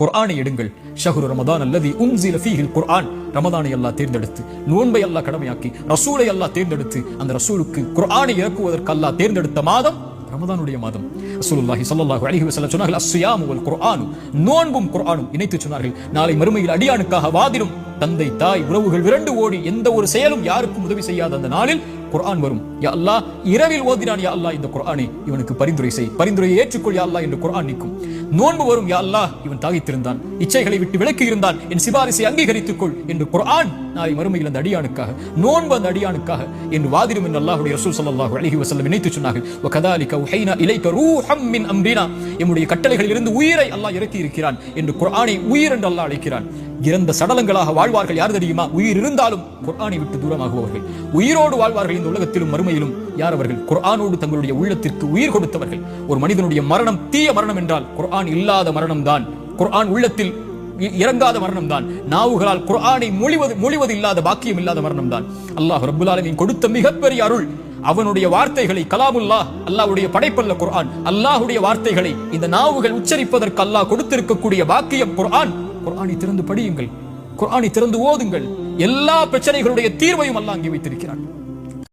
குர்ஆனை எடுங்கள். ஷஹ்ரு ரமதான் அல்லதி உன்ஸில ஃபீஹில் குர்ஆன். ரமதானை அல்லாஹ் தேர்ந்தெடுத்து, நோன்பை அல்லாஹ் கடமையாக்கி, ரசூலை அல்லாஹ் தேர்ந்தெடுத்து, அந்த ரசூலுக்கு குர்ஆனை இறக்குவதற்கு அல்லாஹ் தேர்ந்தெடுத்த மாதம் ரமதானுடைய மாதம். ரசூலுல்லாஹி ஸல்லல்லாஹு அலைஹி வஸல்லம் சொன்னார்கள், அஸ்ஸியாமு வல் குர்ஆனு, நோன்பும் குர்ஆனும் இணைத்து சொன்னார்கள். நாளை மறுமையில் அடியானுக்காக வாதிடும் தந்தை தாய் உறவுகள் விரண்டு ஓடி எந்த ஒரு செயலும் யாருக்கும் உதவி செய்யாத அந்த நாளில் குர்ஆன் வரும். யா அல்லாஹ், இரவில் ஓதினான் யா அல்லாஹ் இந்த குர்ஆனை, இவனுக்கு பரிந்துரை செய், பரிந்துரையை ஏற்றுக்கொள் யா அல்லாஹ் என்று குர்ஆன் நிற்கும். நோன்பு வரும், யா அல்லாஹ் இவன் தாகித்திருந்தான், இச்சைகளை விட்டு விலக்கி இருந்தான், என் சிபாரிசை அங்கீகரித்துக் கொள் என்று குர்ஆன் நாளை மறுமையில் அந்த அடியானுக்காக, நோன்பு அந்த அடியானுக்காக என்று வாதிடும் என்று அல்லாஹ்வுடைய ரசூல் ஸல்லல்லாஹு அலைஹி வஸல்லம் நினைத்து சொன்னார்கள். வகதாலிக உஹைனா இலைக ரூஹம் மின் அம்ரினா, நம்முடைய கட்டளைகளில் இருந்து உயிரை அல்லாஹ் இறக்கி இருக்கிறான் என்று குர்ஆனை உயிர் என்று அல்லாஹ் அழைக்கிறான். இறந்த சடலங்களாக வாழ்வார்கள் யார் தெரியுமா? உயிர் இருந்தாலும் குர்ஆனை விட்டு தூரமாகுபவர்கள். உயிரோடு வாழ்வார்கள் இந்த உலகத்திலும் மறுமையிலும். யார் அவர்கள்? குர்ஆனோடு தங்களுடைய உள்ளத்திற்கு உயிர் கொடுத்தவர்கள். ஒரு மனிதனுடைய மரணம் தீய மரணம் என்றால் குர்ஆன் இல்லாத மரணம் தான், குர்ஆன் உள்ளத்தில் இறங்காத மரணம் தான், நாவுகளால் குர்ஆனை மொழிவது இல்லாத பாக்கியம் இல்லாத மரணம் தான். அல்லாஹ் ரப்புல் ஆலமீன் கொடுத்த மிகப்பெரிய அருள். அவனுடைய வார்த்தைகளை, கலாமுல்லாஹ், அல்லாஹ்வுடைய படைப்பல்ல குர்ஆன், அல்லாஹ்வுடைய வார்த்தைகளை இந்த நாவுகள் உச்சரிப்பதற்கு அல்லாஹ் கொடுத்திருக்கக்கூடிய பாக்கியம் குர்ஆன். குர்ஆனை திறந்து படியுங்கள், குர்ஆனை திறந்து ஓதுங்கள். எல்லா பிரச்சனைகளுடைய தீர்வையும் அல்லாஹ் அங்கே வைத்திருக்கிறான்.